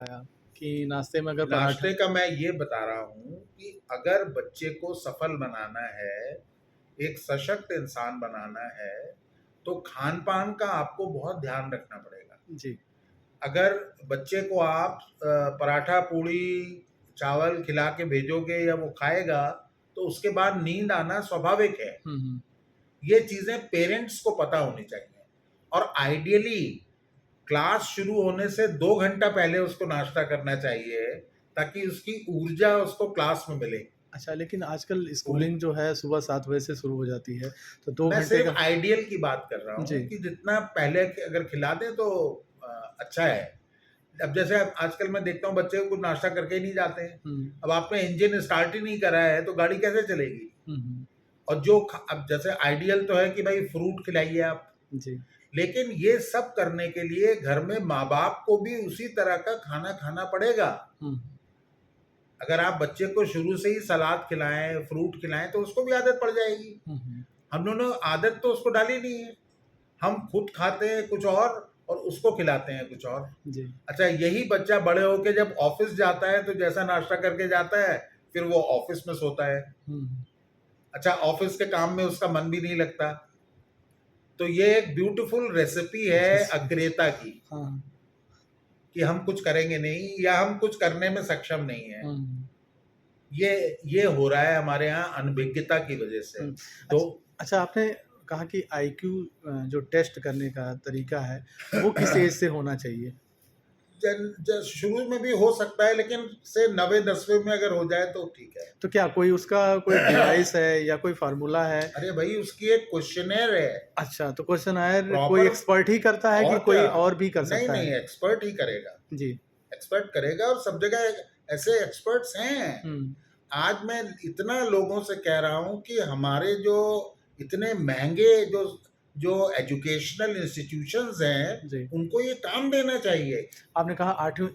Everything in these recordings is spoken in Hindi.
आया कि नाश्ते में अगर पराठा। नाश्ते का मैं ये बता रहा हूँ कि अगर बच्चे को सफल बनाना है, एक सशक्त इंसान बनाना है, तो खान-पान का आपको बहुत ध्यान रखना पड़ेगा। जी। अगर बच्चे को आप पराठा, पूड़ी, चावल खिला के भेजोगे या वो खाएगा, तो उसके बाद नींद आना स्वाभाविक है। हुँ, हुँ। ये चीज़ें पेरेंट्स को पता होनी चाहिए और आइडियली क्लास शुरू होने से 2 घंटा पहले उसको नाश्ता करना चाहिए, ताकि उसकी ऊर्जा उसको क्लास में मिले। अच्छा, लेकिन आजकल ऊर स्कूलिंग जो है सुबह 7 बजे से शुरू हो जाती है, तो 2 मैं घंटे सिर्फ का। आइडियल की बात कर रहा हूँ जी। कि जितना पहले अगर खिला दें तो अच्छा है। अब जैसे आजकल मैं देखता हूँ बच्चे कुछ नाश्ता करके ही नहीं जाते हैं। हुँ, अब आपने इंजन स्टार्ट ही नहीं करा है तो गाड़ी कैसे चलेगी? हुँ, हुँ। और अब जैसे आइडियल तो है कि भाई फ्रूट खिलाइए आप, जी। लेकिन ये सब करने के लिए घर में माँ-बाप को भी उसी तरह का खाना खाना पड़ेगा। हुँ, अगर आप बच्चे को शुरू से ही सलाद खिलाएं, फ्रूट खिलाएं, तो उसको भी आदत पड़ जाएगी। हुँ, हुँ। हम दोनों आदत तो उसको डाली नहीं है। हम खुद खाते हैं कुछ और उसको खिलाते हैं कुछ और। जी। अच्छा, यही बच्चा बड़े होके जब ऑफिस जाता है तो जैसा नाश्ता करके जाता है, फिर वो ऑफिस में सोता है। हुँ, हुँ। अच्छा, ऑफिस के काम में उसका मन भी नहीं लगता। तो ये एक ब्यूटीफुल रेसिपी है जैसे अक्रेता की, हाँ। कि हम कुछ करेंगे नहीं या हम कुछ करने में सक्षम नहीं है। हुँ, हुँ। ये ये हो रहा है हमारे यहाँ अनभिज्ञता की वजह से। हुँ। तो अच्छा, आपने कहा कि आईक्यू जो टेस्ट करने का तरीका है, वो किस एज से होना चाहिए? शुरू में भी हो सकता है, लेकिन से 90-10वें में अगर हो जाए तो ठीक है। तो क्या कोई उसका कोई डिवाइस है या कोई फ़ॉर्मूला है? अरे भाई, उसकी एक क्वेश्चनेयर है अच्छा, तो क्वेश्चनायर कोई प्रॉपर। एक्सपर्ट ही करता है कि और क्या? कोई और भी कर नहीं सकता नहीं, है? एक्सपर्ट ही करेगा। जी। एक्सपर्ट करेगा और सब जगह ऐसे एक्सपर्ट्स हैं। हुँ। आज मैं इतना लोगों से कह रहा हूँ कि हमारे जो इतने महंगे जो जो एजुकेशनल इंस्टीट्यूशंस हैं, जी। उनको ये काम देना चाहिए। आपने कहा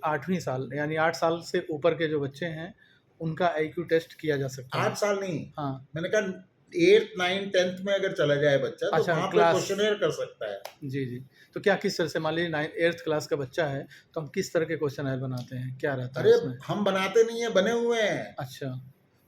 8वीं साल यानी 8 साल से ऊपर के जो बच्चे हैं, उनका आईक्यू टेस्ट किया जा सकता है। 8 साल नहीं, हाँ। मैंने कहा 8th 9th 10th में अगर चला जाए बच्चा तो अच्छा, वहाँ पे क्लास। क्वेश्चनेयर कर सकता है। जी, जी। तो क्या किस तरह से मान लीजिए 8th क्लास का बच्चा है, तो हम किस तरह के क्वेश्चनायर बनाते हैं? क्या रहता है अरे, उसमें? हम बनाते नहीं है, बने हुए हैं। अच्छा,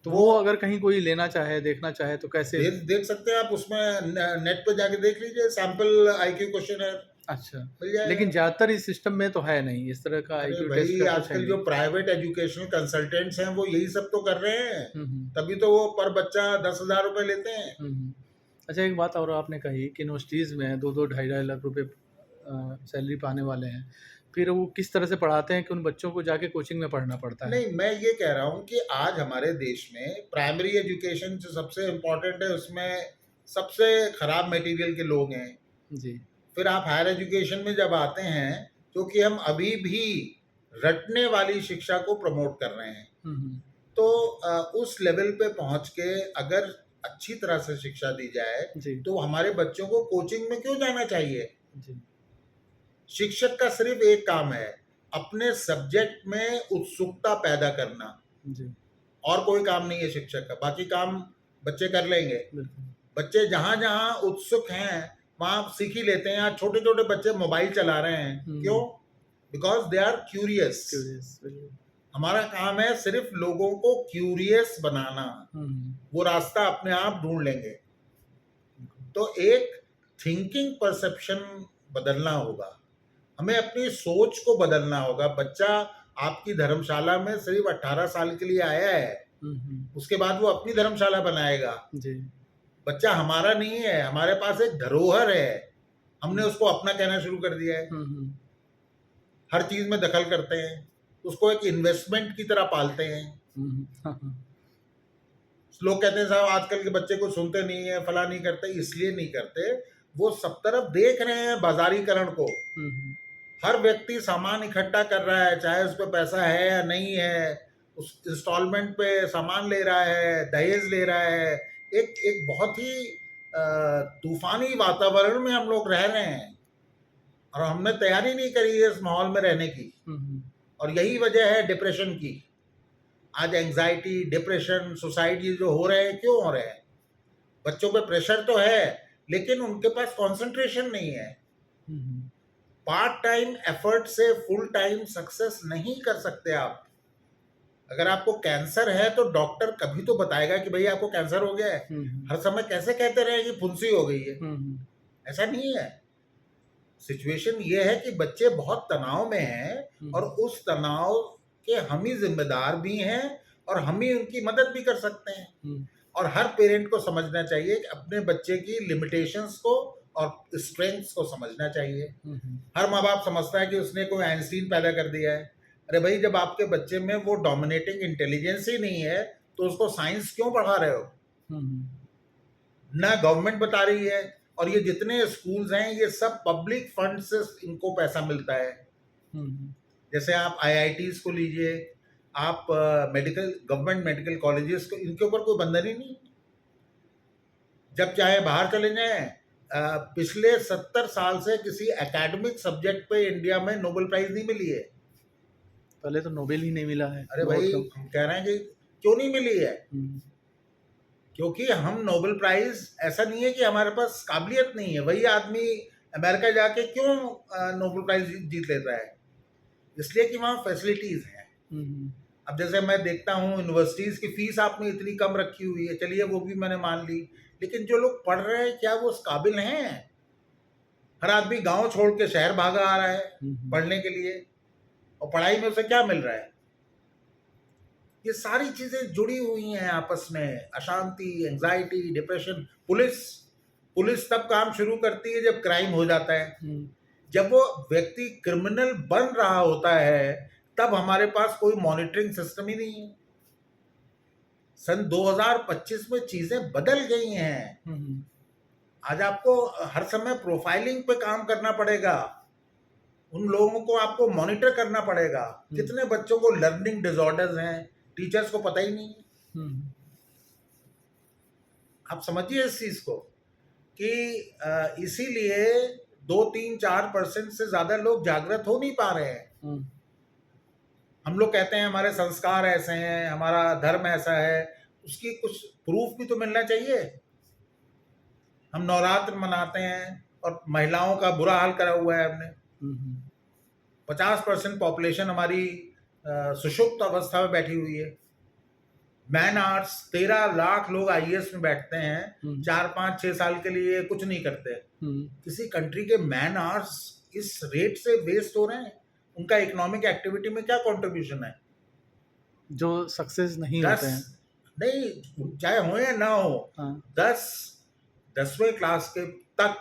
तो वो वो अगर कहीं कोई लेना चाहे, देखना चाहे तो कैसे? देख देख सकते हैं आप, उसमें नेट पे जाके देख लीजिए, सैंपल आईक्यू क्वेश्चनेयर अच्छा, मिल जाएगा। लेकिन ज़्यादातर इस सिस्टम में तो है नहीं, इस तरह का अरे आईक्यू टेस्ट भाई, का कुछ है आजकल जो नहीं। प्राइवेट एजुकेशनल कंसल्टेंट्स हैं वो यही सब तो कर रहे हैं। हुँ, हुँ। तभी तो वो पर बच्चा 10,000 रुपए लेते हैं। हुँ, हुँ। अच्छा, एक बात और आपने कही कि यूनिवर्सिटीज़ में 2-2 ढाई-ढाई लाख रुपए सैलरी पाने वाले हैं। फिर वो किस तरह से पढ़ाते हैं कि उन बच्चों को जाके कोचिंग में पढ़ना पड़ता है? नहीं, मैं ये कह रहा हूँ कि आज हमारे देश में प्राइमरी एजुकेशन जो सबसे इम्पोर्टेंट है, उसमें सबसे खराब मटेरियल के लोग हैं। जी। फिर आप हायर एजुकेशन में जब आते हैं, क्योंकि हम अभी भी रटने वाली शिक्षा को प्रमोट कर रहे हैं, हुँ, हुँ। तो उस लेवल पे पहुंच के अगर अच्छी तरह से शिक्षा दी जाए, जी, तो हमारे बच्चों को कोचिंग में क्यों जाना चाहिए? जी। शिक्षक का सिर्फ एक काम है, अपने सब्जेक्ट में उत्सुकता पैदा करना। जी, और कोई काम नहीं है शिक्षक का, बाकी काम बच्चे कर लेंगे। बिल्कुल। बच्चे जहाँ जहाँ उत्सुक हैं वहाँ सीख ही लेते हैं। आज छोटे छोटे बच्चे मोबाइल चला रहे हैं, क्यों? Hmm, because they are curious. Curious, बिल्कुल। हमारा काम है सिर्फ लोगों को क्यूरियस बनाना, हुँ, हुँ। वो रास्ता अपने आप ढूंढ लेंगे। बिल्कुल। तो एक थिंकिंग परसेप्शन बदलना होगा, हमें अपनी सोच को बदलना होगा। बच्चा आपकी धर्मशाला में सिर्फ 18 साल के लिए आया है, हुँ, हुँ। उसके बाद वो अपनी धर्मशाला बनाएगा। जी। बच्चा हमारा नहीं है, हमारे पास एक धरोहर है, हमने हुँ, उसको अपना कहना शुरू कर दिया है। हुँ, हुँ। हर चीज में दखल करते हैं, उसको एक इन्वेस्टमेंट की तरह पालते हैं। हुँ, हुँ। हाँ, हाँ। लोग कहते हैं साहब आजकल के बच्चे को सुनते नहीं है, फला नहीं करते, इसलिए नहीं करते, वो सब तरफ देख रहे हैं बाजारीकरण को। हुँ, हुँ। हर व्यक्ति सामान इकट्ठा कर रहा है, चाहे उस पर पैसा है या नहीं है, उस इंस्टॉलमेंट पे सामान ले रहा है, दहेज ले रहा है। एक एक बहुत ही तूफानी वातावरण में हम लोग रह रहे हैं और हमने तैयारी नहीं करी है इस माहौल में रहने की। हुँ, हुँ। और यही वजह है डिप्रेशन की। आज एंजाइटी, डिप्रेशन, सुसाइड ये जो हो रहे हैं, क्यों हो रहे हैं? बच्चों पे प्रेशर तो है, लेकिन उनके पास कंसंट्रेशन नहीं है। हुँ, हुँ। पार्ट टाइम एफर्ट से फुल टाइम सक्सेस नहीं कर सकते आप। अगर आपको कैंसर है तो डॉक्टर कभी तो बताएगा कि भाई आपको कैंसर हो गया है। हर समय कैसे कहते रहे कि फुंसी हो गई है, ऐसा नहीं है। सिचुएशन ये है कि बच्चे बहुत तनाव में हैं और उस तनाव के हम ही जिम्मेदार भी हैं और हम ही उनकी मदद भी कर सकते हैं। और हर पेरेंट को समझना चाहिए कि अपने बच्चे की लिमिटेशंस को और स्ट्रेंथ्स को समझना चाहिए। हर माँ बाप समझता है कि उसने कोई आइंस्टीन पैदा कर दिया है। अरे भाई, जब आपके बच्चे में वो डोमिनेटिंग इंटेलिजेंस ही नहीं है तो उसको साइंस क्यों पढ़ा रहे हो? ना गवर्नमेंट बता रही है, और ये जितने स्कूल्स हैं ये सब पब्लिक फंड से इनको पैसा मिलता है। जैसे आप आईआईटीज को लीजिए, आप मेडिकल गवर्नमेंट मेडिकल कॉलेजेस को, इनके ऊपर कोई बंधन ही नहीं। जब चाहे बाहर चले जाएं। पिछले 70 साल से किसी एकेडमिक सब्जेक्ट पे इंडिया में नोबेल प्राइज नहीं मिली है। पहले तो नोबेल ही नहीं मिला है। अरे भाई, हम कह रहे हैं कि क्यों नहीं मिली है? क्योंकि हम नोबेल प्राइज, ऐसा नहीं है कि हमारे पास काबिलियत नहीं है। वही आदमी अमेरिका जाके क्यों नोबेल प्राइज जीत लेता है? इसलिए कि वहाँ फैसिलिटीज हैं। अब जैसे मैं देखता हूँ यूनिवर्सिटीज की फीस आपने इतनी कम रखी हुई है, चलिए वो भी मैंने मान ली, लेकिन जो लोग पढ़ रहे हैं क्या वो उस काबिल हैं? हर आदमी गांव छोड़ के शहर भागा आ रहा है पढ़ने के लिए, और पढ़ाई में उसे क्या मिल रहा है? ये सारी चीजें जुड़ी हुई हैं आपस में। अशांति, एंजाइटी, डिप्रेशन। पुलिस तब काम शुरू करती है जब क्राइम हो जाता है। जब वो व्यक्ति क्रिमिनल बन रहा होता है तब हमारे पास कोई मॉनिटरिंग सिस्टम ही नहीं है। सन 2025 में चीजें बदल गई हैं। आज आपको हर समय प्रोफाइलिंग पे काम करना पड़ेगा। उन लोगों को आपको मॉनिटर करना पड़ेगा। कितने बच्चों को लर्निंग डिसऑर्डर्स हैं, टीचर्स को पता ही नहीं। आप समझिए इस चीज को कि इसीलिए 2-3-4% से ज्यादा लोग जागृत हो नहीं पा रहे हैं। हम लोग कहते हैं हमारे संस्कार ऐसे हैं, हमारा धर्म ऐसा है, उसकी कुछ प्रूफ भी तो मिलना चाहिए। हम नवरात्र मनाते हैं और महिलाओं का बुरा हाल करा हुआ है हमने। 50% पॉपुलेशन हमारी सुषुप्त अवस्था में बैठी हुई है। मैन आवर्स 13 लाख लोग आईएएस में बैठते हैं, 4-5-6 साल के लिए कुछ नहीं करते। किसी कंट्री के मैन आवर्स इस रेट से वेस्ट हो रहे हैं, उनका इकोनॉमिक एक्टिविटी में क्या कंट्रीब्यूशन है? जो सक्सेस नहीं होते हैं, नहीं, चाहे हो या ना हो, 10वीं क्लास के तक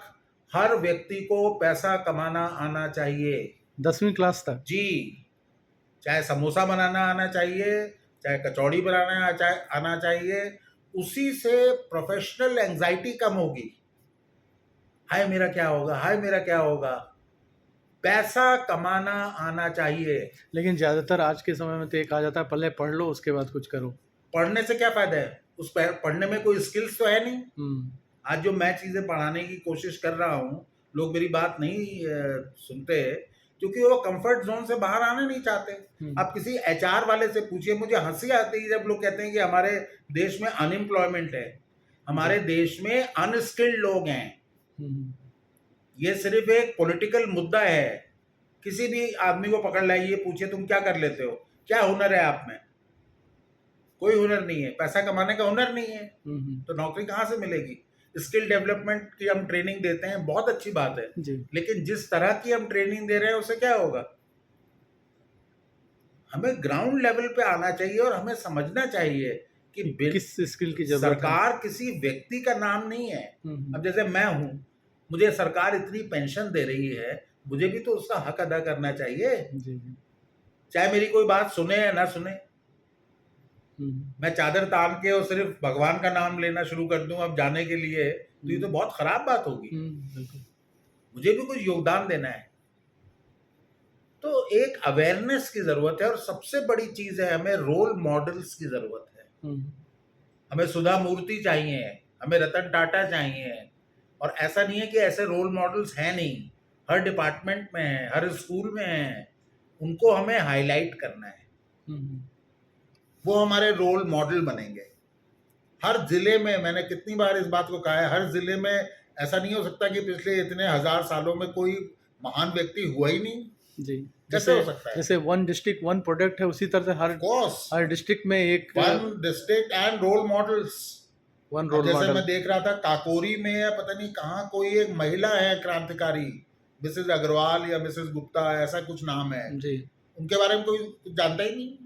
हर व्यक्ति को पैसा कमाना आना चाहिए। 10वीं क्लास तक? जी। चाहे समोसा बनाना आना चाहिए, चाहे कचौड़ी बनाना आना चाहिए। उसी से प्रोफेशनल एंजाइटी कम होगी। हाय मेरा क्या होगा, हाय मेरा क्या होगा। पैसा कमाना आना चाहिए। लेकिन ज्यादातर आज के समय में तो एक आ जाता है, पहले पढ़ लो उसके बाद कुछ करो। पढ़ने से क्या फायदा है? उस पढ़ने में कोई स्किल्स तो है नहीं। आज जो मैं चीजें पढ़ाने की कोशिश कर रहा हूँ, लोग मेरी बात नहीं सुनते क्योंकि वो कंफर्ट जोन से बाहर आना नहीं चाहते। आप किसी एचआर वाले से पूछिए, मुझे हंसी आती है जब लोग कहते हैं कि हमारे देश में अनएम्प्लॉयमेंट है। हमारे देश में अनस्किल्ड लोग हैं। ये सिर्फ एक पॉलिटिकल मुद्दा है। किसी भी आदमी को पकड़ लाइए, पूछिए तुम क्या कर लेते हो, क्या हुनर है आप में? कोई हुनर नहीं है। पैसा कमाने का हुनर नहीं है तो नौकरी कहाँ से मिलेगी? स्किल डेवलपमेंट की हम ट्रेनिंग देते हैं, बहुत अच्छी बात है, लेकिन जिस तरह की हम ट्रेनिंग दे रहे हैं उससे क्या होगा? हमें ग्राउंड लेवल पे आना चाहिए और हमें समझना चाहिए कि किस स्किल की जरूरत है। सरकार किसी व्यक्ति का नाम नहीं है। अब जैसे मैं हूँ, मुझे सरकार इतनी पेंशन दे रही है, मुझे भी तो उसका हक अदा करना चाहिए। चाहे मेरी कोई बात सुने या ना सुने। मैं चादर तान के और सिर्फ भगवान का नाम लेना शुरू कर दूं अब जाने के लिए, तो ये तो बहुत खराब बात होगी। मुझे भी कुछ योगदान देना है। तो एक अवेयरनेस की जरूरत है और सबसे बड़ी चीज है, हमें रोल मॉडल्स की जरूरत है। हमें सुधा मूर्ति चाहिए, हमें रतन टाटा चाहिए, और ऐसा नहीं है कि ऐसे रोल मॉडल्स हैं नहीं। हर डिपार्टमेंट में है, हर स्कूल में है। उनको हमें हाईलाइट करना है। वो हमारे रोल मॉडल बनेंगे। हर जिले में, मैंने कितनी बार इस बात को कहा है, हर जिले में ऐसा नहीं हो सकता कि पिछले इतने 1000 सालों में कोई महान व्यक्ति हुआ ही नहीं, जी। कैसे जैसे हो सकता है? जैसे वन डिस्ट्रिक्ट वन प्रोडक्ट है, उसी तरह से ऑफ कोर्स, हर डिस्ट्रिक्ट में एक one district and role models. One अब रोल जैसे मॉडल। मैं देख रहा था काकोरी में या पता नहीं कहाँ कोई एक महिला है क्रांतिकारी, मिसेज अग्रवाल या मिसेज गुप्ता, ऐसा कुछ नाम है, जी। उनके बारे में कोई कुछ जानता ही नहीं।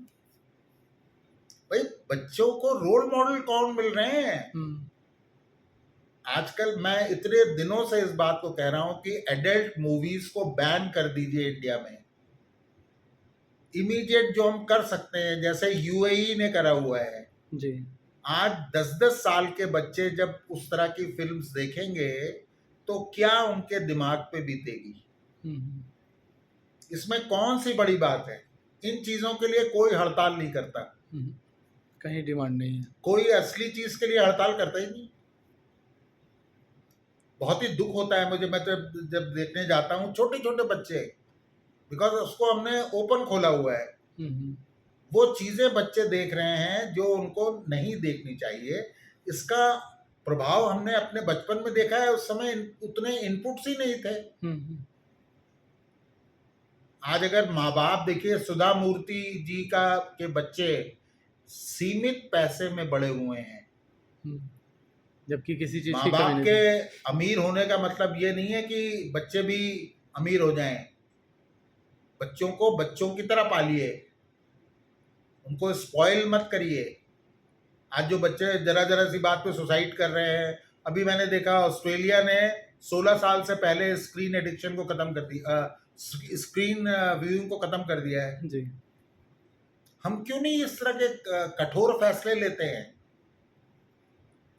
भाई बच्चों को रोल मॉडल कौन मिल रहे हैं? आजकल मैं इतने दिनों से इस बात को कह रहा हूं कि एडल्ट मूवीज को बैन कर दीजिए इंडिया में, इमीडिएट जो हम कर सकते हैं, जैसे यूएई ने करा हुआ है। जी। आज 10-10 साल के बच्चे जब उस तरह की फिल्म्स देखेंगे तो क्या उनके दिमाग पे बीतेगी? इसमें कौन सी बड़ी बात है? इन चीजों के लिए कोई हड़ताल नहीं करता, कहीं डिमांड नहीं है, कोई असली चीज के लिए हड़ताल करता ही नहीं। बहुत ही दुख होता है मुझे, मैं तो जब देखने जाता हूँ छोटे छोटे बच्चे, बिकॉज उसको हमने ओपन खोला हुआ है, वो चीजें बच्चे देख रहे हैं जो उनको नहीं देखनी चाहिए। इसका प्रभाव हमने अपने बचपन में देखा है, उस समय उतने इनपुट्स ही नहीं थे। आज अगर माँ बाप देखिए, सुधा मूर्ति जी का के बच्चे सीमित पैसे में बड़े हुए हैं, जबकि किसी चीज माँ की कमी बाप नहीं के थी। अमीर होने का मतलब ये नहीं है कि बच्चे भी अमीर हो जाएं। बच्चों को बच्चों की तरह पालिए, उनको स्पॉइल मत करिए। आज जो बच्चे जरा जरा सी बात पे सुसाइड कर रहे हैं, अभी मैंने देखा ऑस्ट्रेलिया ने 16 साल से पहले स्क्रीन एडिक्शन को खत्म कर दिया, स्क्रीन व्यूइंग को खत्म कर दिया है। जी। हम क्यों नहीं इस तरह के कठोर फैसले लेते हैं?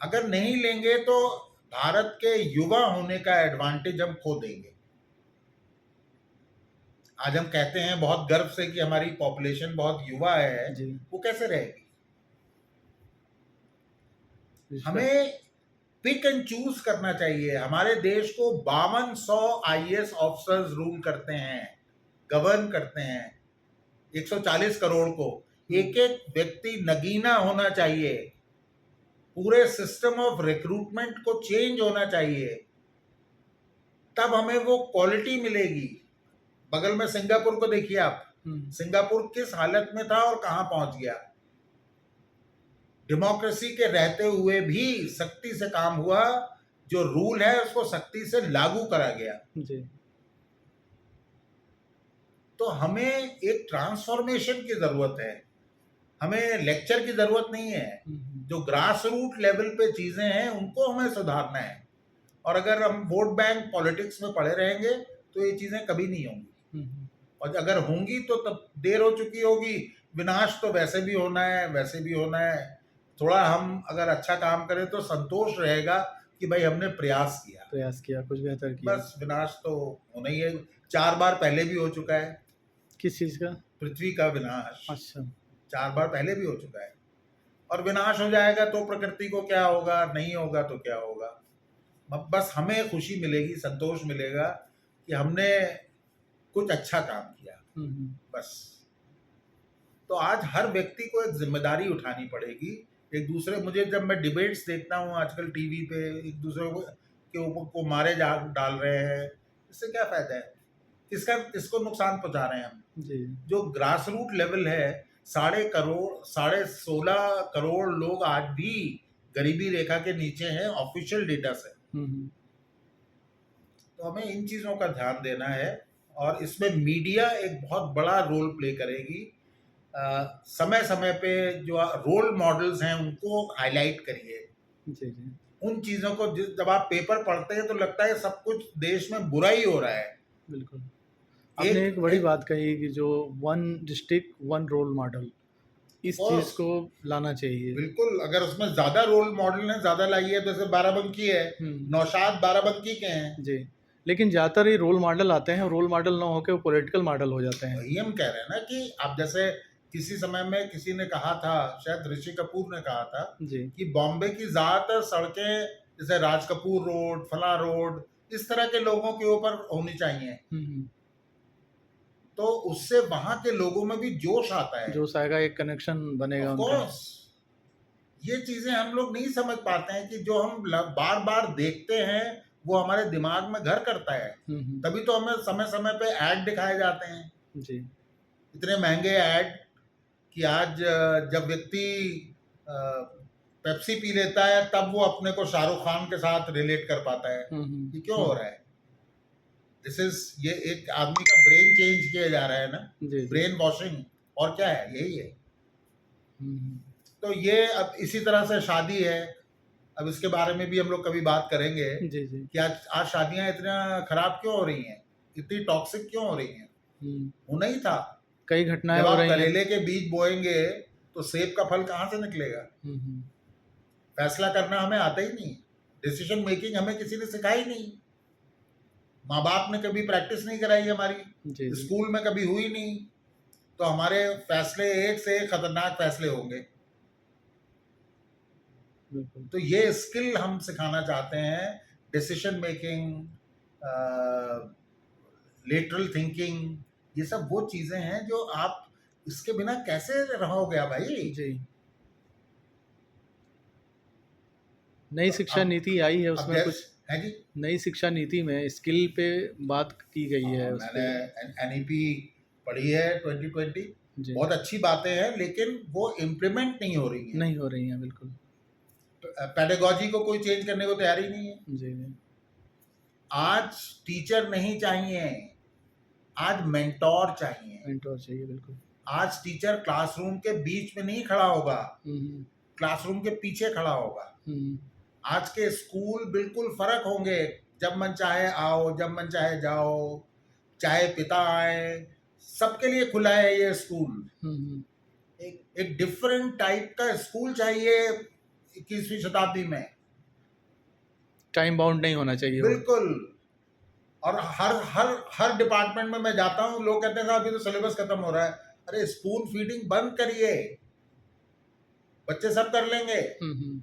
अगर नहीं लेंगे तो भारत के युवा होने का एडवांटेज हम खो देंगे। आज हम कहते हैं बहुत गर्व से कि हमारी पॉपुलेशन बहुत युवा है, जी। वो कैसे रहेगी? इस हमें पिक एंड चूज करना चाहिए। हमारे देश को 5200 आईएएस ऑफिसर्स रूल करते हैं, गवर्न करते हैं, 140 करोड़ को। एक एक व्यक्ति नगीना होना चाहिए, पूरे सिस्टम ऑफ रिक्रूटमेंट को चेंज होना चाहिए, तब हमें वो क्वालिटी मिलेगी। बगल में सिंगापुर को देखिए आप, सिंगापुर किस हालत में था और कहां पहुंच गया। डेमोक्रेसी के रहते हुए भी सख्ती से काम हुआ, जो रूल है उसको सख्ती से लागू करा गया। जी। तो हमें एक ट्रांसफॉर्मेशन की जरूरत है, हमें लेक्चर की जरूरत नहीं है। जो ग्रास रूट लेवल पे चीजें हैं उनको हमें सुधारना है, और अगर हम वोट बैंक पॉलिटिक्स में पड़े रहेंगे तो ये चीजें कभी नहीं होंगी, और अगर होंगी तो तब देर हो चुकी होगी। विनाश तो वैसे भी होना है, वैसे भी होना है। थोड़ा हम अगर अच्छा काम करें तो संतोष रहेगा कि भाई हमने प्रयास किया, कुछ बेहतर किया। बस विनाश तो होना ही है, 4 बार पहले भी हो चुका है। किस चीज का? पृथ्वी का विनाश। अच्छा। 4 बार पहले भी हो चुका है, और विनाश हो जाएगा तो प्रकृति को क्या होगा, नहीं होगा तो क्या होगा। बस हमें खुशी मिलेगी, संतोष मिलेगा कि हमने कुछ अच्छा काम किया, बस। तो आज हर व्यक्ति को एक जिम्मेदारी उठानी पड़ेगी। एक दूसरे, मुझे जब मैं डिबेट्स देखता हूँ आजकल टीवी पे, एक दूसरे के ऊपर को मारे डाल रहे हैं, इससे क्या फायदा है? किसको नुकसान पहुंचा रहे हैं हम? जी। जो ग्रास रूट लेवल है, 16.5 करोड़ लोग आज भी गरीबी रेखा के नीचे हैं, ऑफिशियल डेटा से। तो हमें इन चीजों का ध्यान देना है, और इसमें मीडिया एक बहुत बड़ा रोल प्ले करेगी। समय समय पे जो रोल मॉडल्स हैं उनको हाईलाइट करिए। जी। जी। उन चीजों को जब आप पेपर पढ़ते हैं तो लगता है सब कुछ देश में बुरा ही हो रहा है। बिल्कुल। आपने एक बड़ी बात कही कि जो one district one role model, इस चीज को लाना चाहिए। बिल्कुल, अगर उसमें ज्यादा रोल मॉडल ने ज्यादा लाइए, जैसे बाराबंकी है, नौशाद बाराबंकी के हैं। जी। लेकिन ज्यादातर ये रोल मॉडल आते हैं, रोल मॉडल ना होकर वो पॉलिटिकल मॉडल हो जाते हैं। वही हम कह रहे हैं ना कि आप जैसे किसी समय में किसी ने कहा था, शायद ऋषि कपूर ने कहा था जी। कि बॉम्बे की ज्यादातर सड़कें जैसे राज कपूर रोड, फला रोड, इस तरह के लोगों के ऊपर होनी चाहिए, तो उससे वहां के लोगों में भी जोश आता है, जोश आएगा, एक कनेक्शन बनेगा उनका। ये चीजें हम लोग नहीं समझ पाते हैं कि जो हम बार बार देखते हैं वो हमारे दिमाग में घर करता है। तभी तो हमें समय समय पे ऐड दिखाए जाते हैं, जी। इतने महंगे ऐड कि आज जब व्यक्ति पेप्सी पी लेता है तब वो अपने को शाहरुख खान के साथ रिलेट कर पाता है। ये क्यों हो रहा है? दिस इज, ये एक आदमी का ब्रेन चेंज किया जा रहा है ना, जी, ब्रेन वॉशिंग, और क्या है, यही है। जी। तो ये अब इसी तरह से शादी है, अब इसके बारे में भी हम लोग कभी बात करेंगे जी, जी। कि आज शादियां इतना खराब क्यों हो रही हैं, इतनी टॉक्सिक क्यों हो रही हैं। होना ही था। कई घटनाएं जब हो आप रही हैं। करेले के बीज बोएंगे तो सेब का फल कहाँ से निकलेगा? फैसला करना हमें आता ही नहीं, डिसीजन मेकिंग हमें किसी ने सिखाई नहीं, माँ बाप ने कभी प्रैक्टिस नहीं कराई हमारी, जी, जी। स्कूल में कभी हुई नहीं, तो हमारे फैसले एक से एक खतरनाक फैसले होंगे। बिल्कुल। तो ये स्किल हम सिखाना चाहते हैं, डिसीजन मेकिंग, लेटरल थिंकिंग, ये सब वो चीजें हैं जो आप इसके बिना कैसे रहोगे आप भाई। जी। नई तो शिक्षा नीति आई है, उसमें कुछ है जी, नई शिक्षा नीति में स्किल पे बात की गई है उस मैंने पे। एनईपी पढ़ी है 2020, जी। बहुत अच्छी बातें हैं, लेकिन वो इम्प्लीमेंट नहीं हो रही हैं। नहीं हो रही हैं, बिल्कुल। पेडागोजी को कोई चेंज करने को तैयार ही नहीं है। जी, जी। आज टीचर नहीं चाहिए, आज मेंटोर चाहिए। मेंटोर चाहिए, बिल्कुल। आज टीचर क्लासरूम के बीच में नहीं खड़ा होगा, हुँ, क्लासरूम के पीछे खड़ा होगा। हुँ। आज के स्कूल बिल्कुल फर्क होंगे, जब मन चाहे आओ, जब मन चाहे जाओ, चाहे पिता आए, सबके लिए खुला है ये स्कूल। हुँ। एक डिफरेंट टाइप का स्कूल चाहिए 21वीं शताब्दी में, टाइम बाउंड नहीं होना चाहिए वो। बिल्कुल। और हर हर हर डिपार्टमेंट में मैं जाता हूँ, लोग कहते हैं साहब अभी तो सिलेबस खत्म हो रहा है। अरे स्पून फीडिंग बंद करिए, बच्चे सब कर लेंगे। हुँ।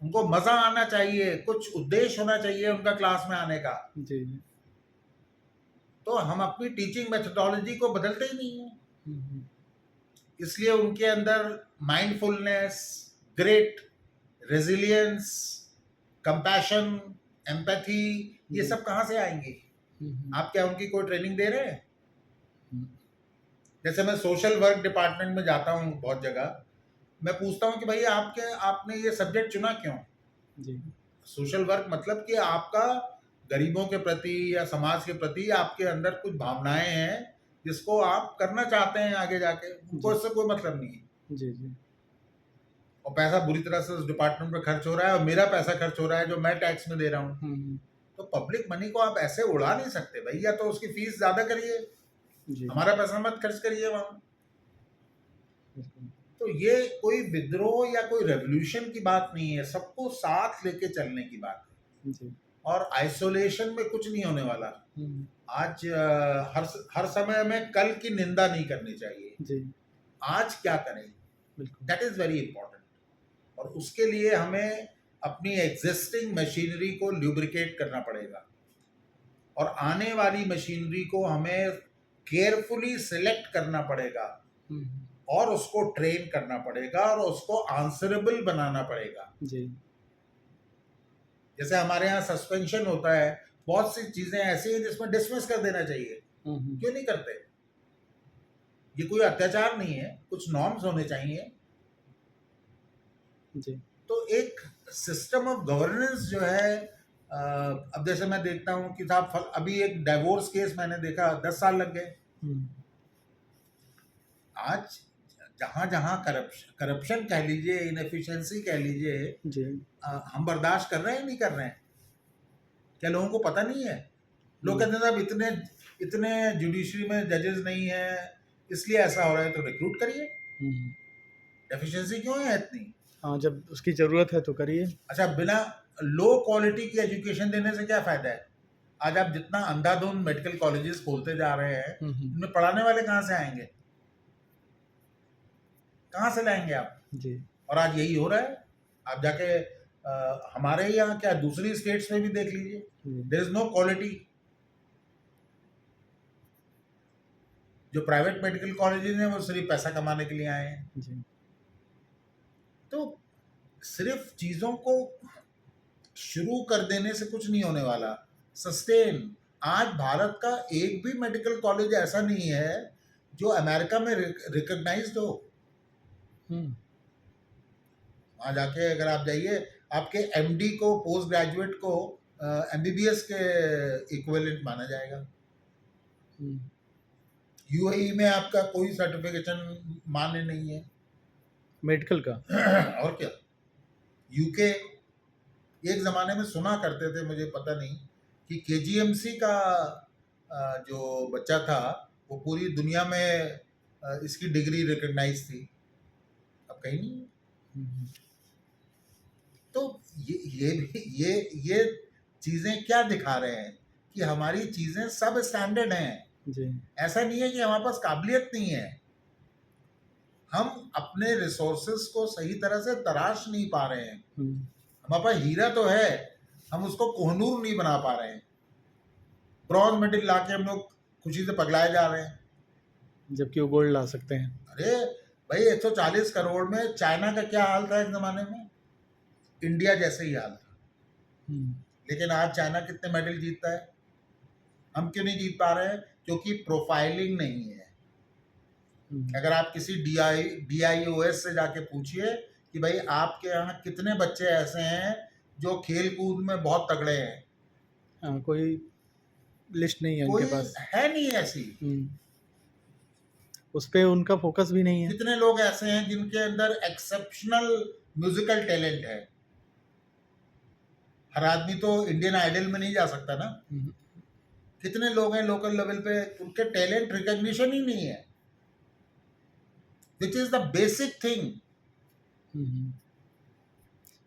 उनको मजा आना चाहिए, कुछ उद्देश्य होना चाहिए उनका क्लास में आने का। जी, जी। तो हम अपनी टीचिंग मेथोडोलॉजी को बदलते ही नहीं है, हुँ। इसलिए उनके अंदर mindfulness, great, resilience, compassion, empathy, ये जी। सब कहाँ से आएंगी? आप क्या उनकी कोई ट्रेनिंग दे रहे हैं? हुँ। जैसे मैं सोशल वर्क डिपार्टमेंट में जाता हूँ बहुत जगह, मैं पूछता हूँ कि भाई आपने ये सब्जेक्ट चुना क्यों? जी। सोशल वर्क मतलब कि आपका गरीबों के प्रति या समाज के प्रति आपके अंदर कुछ भावनाएं हैं जिसको आप करना चाहते हैं आगे जाके, उनको जी। इससे कोई मतलब नहीं है। जी, जी। और पैसा बुरी तरह से उस डिपार्टमेंट में खर्च हो रहा है और मेरा पैसा खर्च हो रहा है जो मैं टैक्स में दे रहा हूँ। हुँ। तो पब्लिक मनी को आप ऐसे उड़ा नहीं सकते भाई, या तो उसकी फीस ज्यादा करिए, जी। हमारा पैसा मत खर्च करिए वहां। बिल्कुल। तो ये कोई विद्रोह या कोई रेवोल्यूशन की बात नहीं है, सबको साथ लेके चलने की बात है। जी। और आइसोलेशन में कुछ नहीं होने वाला। हुँ। आज हर समय हमें कल की निंदा नहीं करनी चाहिए, जी। आज क्या करें, बिल्कुल। That is very important. और उसके लिए हमें अपनी एग्जिस्टिंग मशीनरी को ल्यूब्रिकेट करना पड़ेगा, और आने वाली मशीनरी को हमें केयरफुली सिलेक्ट करना पड़ेगा, हुँ। और उसको ट्रेन करना पड़ेगा, और उसको आंसरेबल बनाना पड़ेगा। जी। जैसे हमारे यहाँ सस्पेंशन होता है, बहुत सी चीजें ऐसी हैं जिसमें डिसमिस कर देना चाहिए, हुँ। क्यों नहीं करते? ये कोई अत्याचार नहीं है, कुछ नॉर्म्स होने चाहिए। जी। तो एक सिस्टम ऑफ गवर्नेंस जो है, अब जैसे मैं देखता हूँ कि साहब अभी एक डाइवोर्स केस मैंने देखा, 10 साल लग गए। हुँ। आज जहाँ जहाँ करप्शन कह लीजिए, इनएफिशिएंसी कह लीजिए, जी। हम बर्दाश्त कर रहे हैं नहीं कर रहे हैं? क्या लोगों को पता नहीं है? लोग कहते हैं साहब इतने इतने जुडिशरी में जजेस नहीं है इसलिए ऐसा हो रहा है, तो रिक्रूट करिए। हुँ। एफिशिएंसी क्यों है इतनी? हाँ, जब उसकी ज़रूरत है तो करिए। अच्छा, बिना लो क्वालिटी की एजुकेशन देने से क्या फायदा है? आज आप जितना अंधाधुंध मेडिकल कॉलेजेस खोलते जा रहे हैं, हुँ। इनमें पढ़ाने वाले कहाँ से आएंगे? कहाँ से लाएंगे आप? जी। और आज यही हो रहा है। आप जाके हमारे यहाँ क्या दूसरी स्टेट्स में भी देख लीजिए, देयर इज नो क्वालिटी। जो प्राइवेट मेडिकल कॉलेजेस हैं वो सिर्फ पैसा कमाने के लिए आए हैं। जी। तो सिर्फ चीज़ों को शुरू कर देने से कुछ नहीं होने वाला, सस्टेन। आज भारत का एक भी मेडिकल कॉलेज ऐसा नहीं है जो अमेरिका में रिकॉग्नाइज्ड हो। हम्म, वहाँ जाके अगर आप जाइए, आपके एमडी को, पोस्ट ग्रेजुएट को एमबीबीएस के इक्विवेलेंट माना जाएगा। हम्म, यूएई में आपका कोई सर्टिफिकेशन मान्य नहीं है। मेडिकल का। और क्या, यूके, एक ज़माने में सुना करते थे, मुझे पता नहीं, कि केजीएमसी का जो बच्चा था वो पूरी दुनिया में इसकी डिग्री रिकॉग्नाइज थी, अब कहीं नहीं है। हम्म, तो ये चीज़ें क्या दिखा रहे हैं कि हमारी चीज़ें सब स्टैंडर्ड हैं। जी। ऐसा नहीं है कि हमारे पास काबिलियत नहीं है, हम अपने रिसोर्सेज को सही तरह से तराश नहीं पा रहे हैं। हम्म, हमारे पास हीरा तो है, हम उसको कोहनूर नहीं बना पा रहे हैं। ब्रॉन्ज मेडल ला के हम लोग खुशी से पगलाए जा रहे हैं। जबकि वो गोल्ड ला सकते हैं। अरे भाई, 140 करोड़ में चाइना का क्या हाल था एक ज़माने में, इंडिया जैसे ही हाल था। हम्म, लेकिन आज चाइना कितने मेडल जीतता है, हम क्यों नहीं जीत पा रहे हैं? क्योंकि प्रोफाइलिंग नहीं है। अगर आप किसी DIOS से जाके पूछिए कि भाई आपके यहाँ कितने बच्चे ऐसे हैं जो खेल कूद में बहुत तगड़े हैं, हाँ, कोई लिस्ट नहीं है कोई उनके पास। है नहीं ऐसी। उस पे उनका फोकस भी नहीं है। कितने लोग ऐसे हैं जिनके अंदर एक्सेप्शनल म्यूजिकल टैलेंट है? हर आदमी तो इंडियन आइडल में नहीं जा सकता ना। हम्म, कितने लोग हैं लोकल लेवल पे, उनके टैलेंट रिकॉग्निशन ही नहीं है, which is the basic thing. हम्म।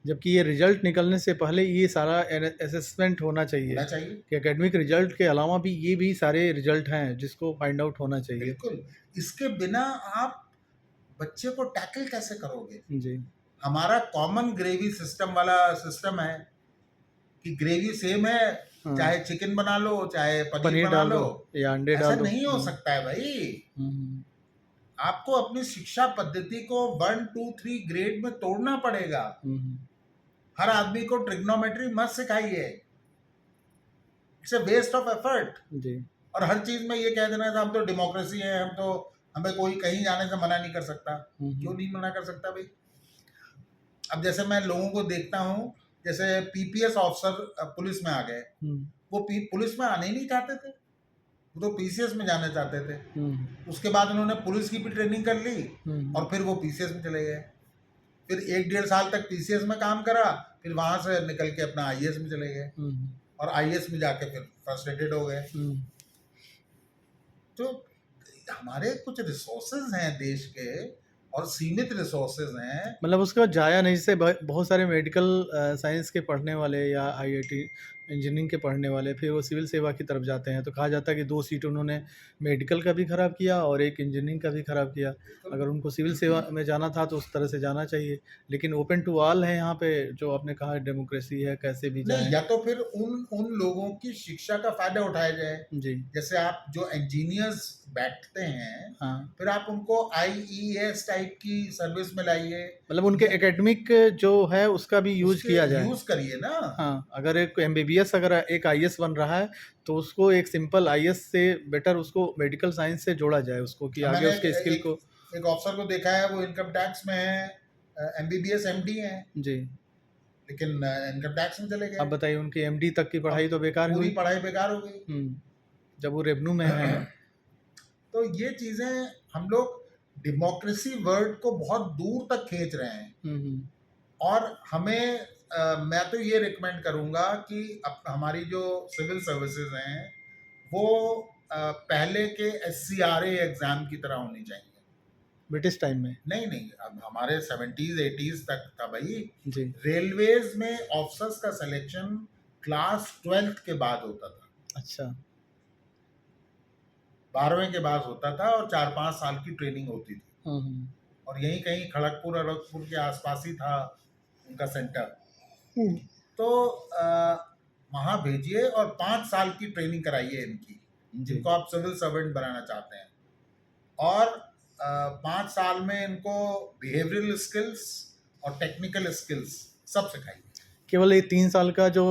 जबकि ये रिजल्ट निकलने से पहले ये सारा असेसमेंट होना चाहिए होना चाहिए, कि एकेडमिक रिजल्ट के अलावा भी ये भी सारे रिजल्ट हैं जिसको फाइंड आउट होना चाहिए। बिल्कुल। इसके बिना आप बच्चे को टैकल कैसे करोगे? जी। हमारा कॉमन ग्रेवी सिस्टम वाला सिस्टम है कि ग्रेवी सेम है, हाँ, चाहे चिकन बना लो चाहे पनीर पनीर बना डाल लो, दो या अंडे ऐसा डाल दो। नहीं हो सकता है भाई। हम्म, आपको अपनी शिक्षा पद्धति को 1, 2, 3 ग्रेड में तोड़ना पड़ेगा। हम्म, हर आदमी को ट्रिग्नोमेट्री मत सिखाइए, it's a waste of effort. जी। और हर चीज में ये कह देना था हम तो डेमोक्रेसी है, हम तो, हमें कोई कहीं जाने से मना नहीं कर सकता। क्यों नहीं मना कर सकता भाई? अब जैसे मैं लोगों को देखता हूँ, जैसे पीपीएस ऑफिसर पुलिस में आ गए, वो पुलिस में आने ही नहीं चाहते थे, वो तो पीसीएस में जाना चाहते थे। उसके बाद उन्होंने पुलिस की भी ट्रेनिंग कर ली और फिर वो पीसीएस में चले गए। फिर 1-1.5 साल तक पीसीएस में काम करा, फिर वहां से निकल के अपना आईएएस में चले गए और आईएएस में जाके फिर फ्रस्ट्रेटेड हो गए। तो हमारे कुछ रिसोर्सेज हैं देश के, और सीमित रिसोर्सेज हैं। मतलब उसका जाया नहीं, जैसे बहुत सारे मेडिकल साइंस के पढ़ने वाले या आईआईटी इंजीनियरिंग के पढ़ने वाले फिर वो सिविल सेवा की तरफ जाते हैं, तो कहा जाता है कि 2 सीट उन्होंने मेडिकल का भी ख़राब किया और एक इंजीनियरिंग का भी ख़राब किया। अगर उनको सिविल सेवा में जाना था तो उस तरह से जाना चाहिए, लेकिन ओपन टू ऑल है यहाँ पे, जो आपने कहा डेमोक्रेसी है, कैसे भी नहीं, जाएं। या तो फिर उन लोगों की शिक्षा का फायदा उठाया जाए। जी। जैसे आप जो इंजीनियर्स बैठते हैं, हाँ, फिर आप उनको आईईएस टाइप की सर्विस में लाइए, मतलब उनके एकेडमिक जो है उसका भी यूज किया जाए। यूज करिए ना। हाँ, अगर एक एमबीबीएस अगर एक आईएएस बन रहा है तो उसको एक सिंपल आईएएस से बेटर उसको मेडिकल साइंस से जोड़ा जाए उसको, कि आगे मैंने उसके स्किल को। एक ऑफिसर को देखा है, वो इनकम टैक्स में है, एमबीबीएस एमडी है, जी। लेकिन इनकम टैक्स में चले अब गए। बताइए उनकी एमडी तक की पढ़ाई तो बेकार पूरी हुई। पढ़ाई बेकार हो गई। जब वो रेवेन्यू में है। तो ये चीजें हम लोग डेमोक्रेसी वर्ड को बहुत दूर तक खींच रहे हैं। और हमें मैं तो ये रिकमेंड करूंगा कि हमारी जो सिविल सर्विसेज हैं वो पहले के SCRA एग्जाम की तरह होनी चाहिए। ब्रिटिश टाइम में। नहीं, अब हमारे 70s 80s तक था भाई। जी। रेलवेज में ऑफिसर्स का सिलेक्शन क्लास 12th के बाद होता था। अच्छा। 12वें के बाद होता था और 4-5 साल की ट्रेनिंग होती थी। और यहीं कहीं खड़गपुर के आसपास ही था उनका सेंटर। तो वहाँ भेजिए और 5 साल की ट्रेनिंग कराइए इनकी, जिनको आप सिविल सर्वेंट बनाना चाहते हैं। और 5 साल में इनको बिहेवियरल स्किल्स और टेक्निकल स्किल्स सब सिखाइए। केवल ये 3 साल का जो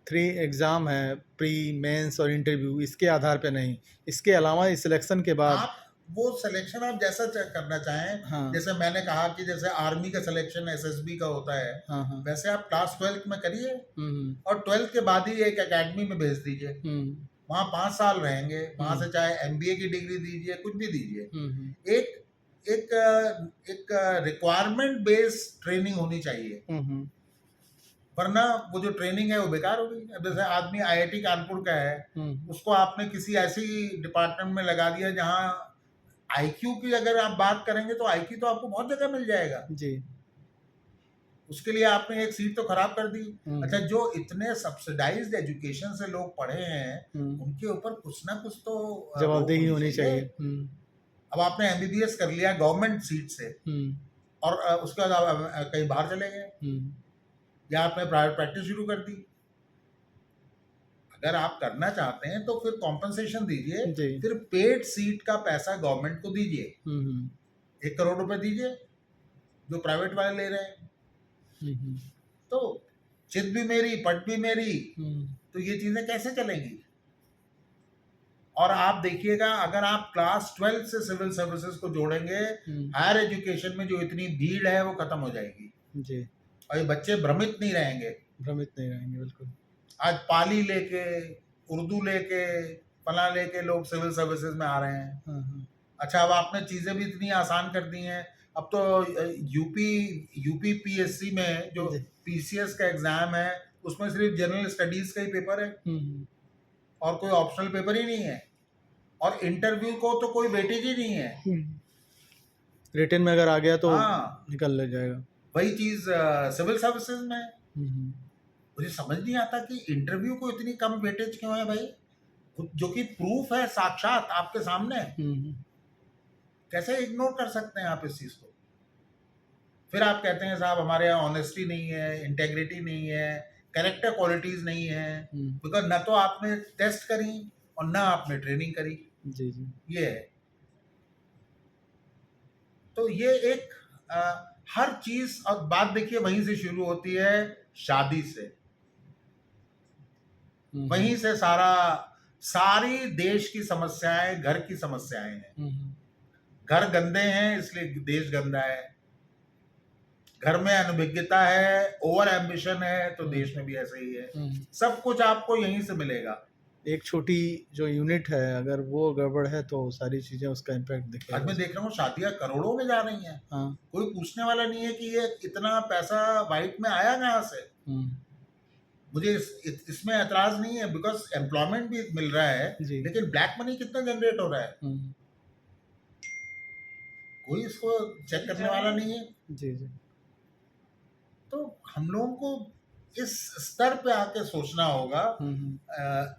3 एग्ज़ाम है, प्री, मेंस और इंटरव्यू, इसके आधार पे नहीं, इसके अलावा इस सिलेक्शन के बाद। आप वो सिलेक्शन आप जैसा करना चाहें, हाँ, जैसे मैंने कहा कि जैसे आर्मी का सिलेक्शन एसएसबी का होता है, हाँ, हाँ। वैसे आप क्लास 12th में करिए हुँ, हुँ, और 12th के बाद ही एक एकेडमी में भेज दीजिए। हुँ, वहाँ 5 साल रहेंगे, वहाँ हुँ, से चाहे एमबीए की डिग्री दीजिए, कुछ भी दीजिए। हुँ, हुँ, एक एक एक रिक्वायरमेंट बेस्ड ट्रेनिंग होनी चाहिए, हुँ, हुँ, वरना वो जो ट्रेनिंग है वो बेकार होगी। अब जैसे आदमी आईआईटी कानपुर का है, हुँ, उसको आपने किसी ऐसी डिपार्टमेंट में लगा दिया जहाँ आईक्यू की अगर आप बात करेंगे तो आईक्यू तो आपको बहुत जगह मिल जाएगा। जी। उसके लिए आपने एक सीट तो खराब कर दी। हुँ, अच्छा, हुँ, जो इतने सब्सिडाइज्ड एजुकेशन से लोग पढ़े हैं, हुँ, उनके ऊपर कुछ ना कुछ तो रोक जवाबदेही होनी होनी चाहिए। चाहिए। हुँ, अब आपने एमबीबीएस कर लिया गवर्नमेंट सीट से हुँ, और उसके बाद आप कहीं बाहर चले गए हुँ, या आपने प्राइवेट प्रैक्टिस शुरू कर दी। अगर आप करना चाहते हैं तो फिर कॉम्पनसेशन दीजिए, जी। फिर पेड सीट का पैसा गवर्नमेंट को दीजिए। हुँ, हुँ, 1 करोड़ रुपए दीजिए जो प्राइवेट वाले ले रहे हैं। हुँ, हुँ, तो चित भी मेरी पट भी मेरी, हुँ, तो ये चीजें कैसे चलेंगी? और आप देखिएगा, अगर आप क्लास 12 से सिविल सर्विसेज को जोड़ेंगे, हुँ, हायर एजुकेशन में जो इतनी भीड़ है वो खत्म हो जाएगी जी, और ये बच्चे भ्रमित नहीं रहेंगे। भ्रमित नहीं रहेंगे, बिल्कुल। आज पाली लेके, उर्दू लेके, फला लेके लोग सिविल सर्विसेज में आ रहे हैं। हाँ, हाँ। अच्छा, अब आपने चीजें भी इतनी आसान कर दी हैं। अब तो यूपी यूपी पीएससी में जो जी। पीसीएस का एग्जाम है, उसमें सिर्फ जनरल स्टडीज का ही पेपर है हुँ, हुँ, और कोई ऑप्शनल पेपर ही नहीं है। और इंटरव्यू को तो कोई वेटेज ही नहीं है। हुँ। रिटेन में अगर आ गया तो हाँ, निकल ले जाएगा। वही चीज सिविल सर्विसेज में है। हुँ, हुँ, मुझे समझ नहीं आता कि इंटरव्यू को इतनी कम वेटेज क्यों है भाई, जो कि प्रूफ है साक्षात आपके सामने। हुँ, हुँ, कैसे इग्नोर कर सकते हैं आप इस चीज को? फिर आप कहते हैं साहब हमारे यहाँ ऑनेस्टी नहीं है, इंटेग्रिटी नहीं है, कैरेक्टर क्वालिटीज नहीं है, हुँ, बिकॉज न तो आपने टेस्ट करी और ना आपने ट्रेनिंग करी। जी, जी। ये है। तो ये एक हर चीज, और बात देखिए वहीं से शुरू होती है, शादी से। हुँ, हुँ, वहीं से सारी देश की समस्याएं घर की समस्याएं हैं। हुँ, हुँ, घर गंदे हैं इसलिए देश गंदा है। घर में अनभिज्ञता है, ओवर एम्बिशन है, तो हुँ, देश में भी ऐसे ही है। हुँ। सब कुछ आपको यहीं से मिलेगा। एक छोटी जो यूनिट है, अगर वो गड़बड़ है तो सारी चीज़ें उसका इम्पैक्ट आज दिखेगा मैं उसमें। देख रहा हूँ शादियां करोड़ों में जा रही हैं। हाँ, कोई पूछने वाला नहीं है कि ये इतना पैसा वाइट में आया कहाँ से। हुँ, मुझे इसमें एतराज नहीं है, बिकॉज एम्प्लॉयमेंट भी मिल रहा है, जी। लेकिन ब्लैक मनी कितना जनरेट हो रहा है, हुँ, कोई इसको चेक करने वाला नहीं है। जी, जी। तो हम लोगों को इस स्तर पे आके सोचना होगा, हुँ, हुँ,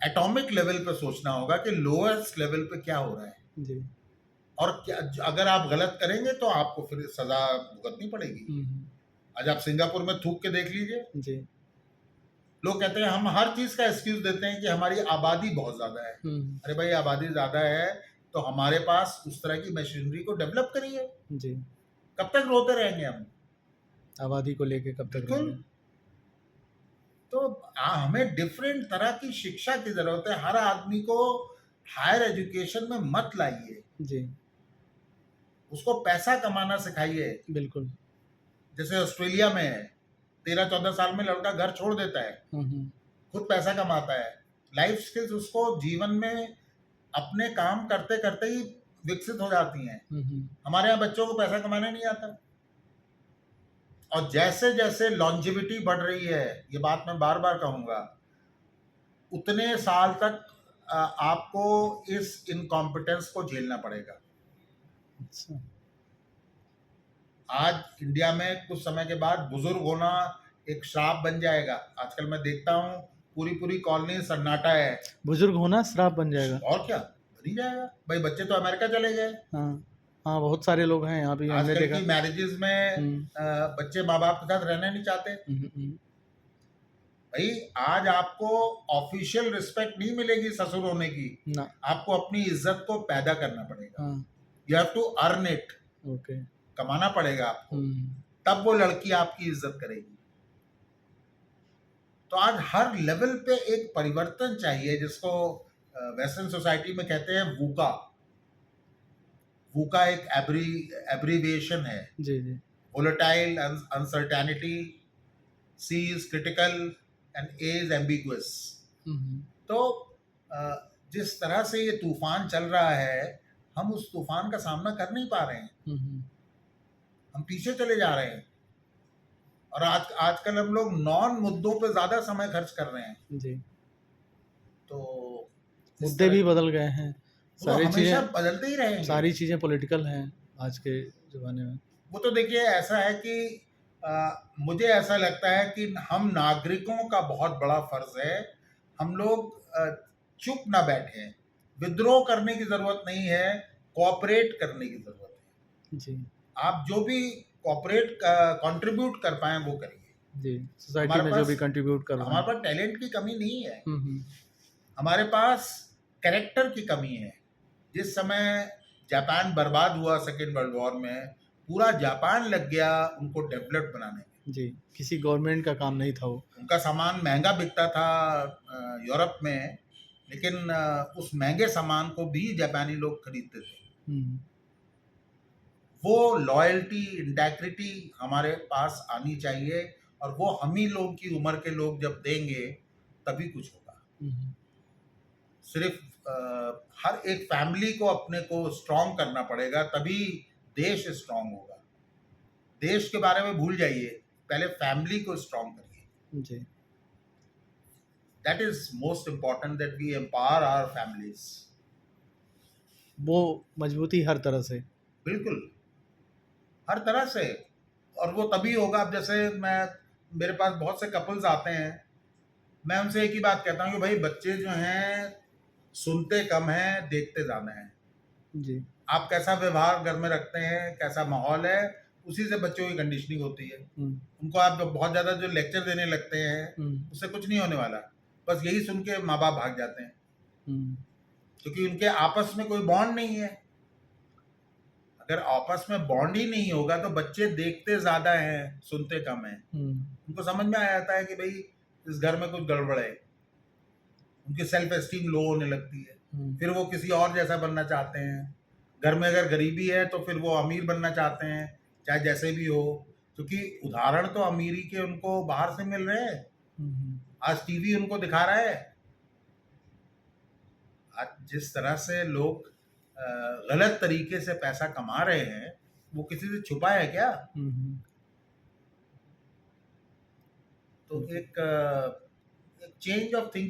एटॉमिक लेवल पे सोचना होगा कि लोएस्ट लेवल पे क्या हो रहा है, जी। और क्या अगर आप गलत करेंगे तो आपको फिर सजा भुगतनी पड़ेगी। हुँ, हुँ, आज आप सिंगापुर में थूक के देख लीजिए। जी। लोग कहते हैं हम हर चीज का एक्सक्यूज देते हैं कि हमारी आबादी बहुत ज्यादा है। हुँ, हुँ, अरे भाई, आबादी ज्यादा है तो हमारे पास उस तरह की मशीनरी को डेवलप करिए। जी। कब तक रोते रहेंगे हम? आबादी को लेके कब तक बिल्कुल। रहेंगे? तो हमें डिफरेंट तरह की शिक्षा की जरूरत है। हर आदमी को हायर एजुकेशन में मत लाइए, जी, उसको पैसा कमाना सिखाइए। बिल्कुल। जैसे ऑस्ट्रेलिया में है, 13-14 साल में लड़का घर छोड़ देता है, हुँ, हुँ, खुद पैसा कमाता है। लाइफ स्किल्स उसको जीवन में अपने काम करते करते ही विकसित हो जाती हैं। हुँ, हुँ, हमारे यहाँ बच्चों को पैसा कमाना नहीं आता। और जैसे जैसे लॉन्जिविटी बढ़ रही है, ये बात मैं बार बार कहूंगा, उतने साल तक आपको इस इनकॉम्पिटेंस को झेलना पड़ेगा। अच्छा। आज इंडिया में कुछ समय के बाद बुजुर्ग होना एक श्राप बन जाएगा। आजकल मैं देखता हूँ पूरी पूरी कॉलोनी सन्नाटा है। बुजुर्ग होना श्राप बन जाएगा। और क्या, बन ही जाएगा भाई, बच्चे तो अमेरिका चले गए। हाँ, हाँ, बहुत सारे लोग हैं यहाँ भी हमने आजकल देखा। की मैरिजेस में हुँ, बच्चे माँ बाप के साथ रहना नहीं चाहते। हुँ, हुँ, हुँ, भाई, आज आपको ऑफिशियल रिस्पेक्ट नहीं मिलेगी ससुर होने की, ना। आपको अपनी इज्जत को पैदा करना पड़ेगा। हाँ, you have to earn it. Okay. कमाना पड़ेगा आपको, हुँ, तब वो लड़की आपकी इज्जत करेगी। तो आज हर लेवल पे एक परिवर्तन चाहिए, जिसको वेस्टर्न सोसाइटी में कहते हैं वूका। वूका एक एब्रीविएशन है। जी, जी। Volatile, uncertainty, C is critical and A is ambiguous. हुँ, हुँ। तो जिस तरह से ये तूफान चल रहा है, हम उस तूफान का सामना कर नहीं पा रहे हैं, हुँ, हुँ। हम पीछे चले जा रहे हैं। और आजकल हम लोग नॉन मुद्दों पे ज्यादा समय खर्च कर रहे हैं। जी। तो इस मुद्दे तरह भी की बदल गए हैं। वो तो हमेशा बदलते ही रहेंगे। सारी चीज़ें पॉलिटिकल हैं आज के ज़माने में। वो तो देखिए ऐसा है कि मुझे ऐसा लगता है कि हम नागरिकों का बहुत बड़ा फर्ज है, हम लोग चुप ना बैठे, विद्रोह करने की जरूरत नहीं है, कोऑपरेट करने की जरूरत है। जी, आप जो भी कोऑपरेट कंट्रीब्यूट कर पाए वो करिए। जी। सोसाइटी हमारे में जो भी पास कंट्रीब्यूट कर रहे हमारे हैं। पास टैलेंट की कमी नहीं है, हुँ, हुँ। हमारे पास कैरेक्टर की कमी है। जिस समय जापान बर्बाद हुआ सेकेंड वर्ल्ड वॉर में, पूरा जापान लग गया उनको डेवलप बनाने में। जी, किसी गवर्नमेंट का काम नहीं था वो। उनका सामान महंगा बिकता था यूरोप में, लेकिन उस महंगे सामान को भी जापानी लोग खरीदते थे। हुँ, वो लॉयल्टी, इंटेग्रिटी हमारे पास आनी चाहिए, और वो हम ही लोग की उम्र के लोग जब देंगे तभी कुछ होगा। हुँ, हुँ। सिर्फ हर एक फैमिली को अपने को स्ट्रांग करना पड़ेगा, तभी देश स्ट्रांग होगा। देश के बारे में भूल जाइए, पहले फैमिली को स्ट्रांग करिए। जी, that is most important, that we empower our families. वो मजबूती हर तरह से। बिल्कुल, हर तरह से। और वो तभी होगा, अब जैसे मेरे पास बहुत से कपल्स आते हैं, मैं उनसे एक ही बात कहता हूँ कि भाई बच्चे जो हैं सुनते कम हैं, देखते ज़्यादा हैं। जी, आप कैसा व्यवहार घर में रखते हैं, कैसा माहौल है, उसी से बच्चों की कंडीशनिंग होती है। हुँ, उनको आप जब बहुत ज़्यादा जो लेक्चर देने लगते हैं, हुँ, उससे कुछ नहीं होने वाला। बस यही सुन के माँ बाप भाग जाते हैं, हुँ, क्योंकि उनके आपस में कोई बॉन्ड नहीं है। अगर आपस में बॉन्ड ही नहीं होगा तो बच्चे देखते ज़्यादा हैं, सुनते कम हैं। हुँ, उनको समझ में आ जाता है कि भाई इस घर में कुछ गड़बड़ है, उनकी सेल्फ एस्टीम लो होने लगती है, हुँ, फिर वो किसी और जैसा बनना चाहते हैं। घर में अगर गरीबी है तो फिर वो अमीर बनना चाहते हैं, चाहे जैसे भी हो, क्योंकि उदाहरण तो अमीरी के उनको बाहर से मिल रहे हैं। हुँ, आज टीवी उनको दिखा रहा है। आज जिस तरह से लोग गलत तरीके से पैसा कमा रहे हैं, वो किसी से छुपा है क्या? हुँ, हुँ। तो जी। एक चेंज ऑफ थिंकिंग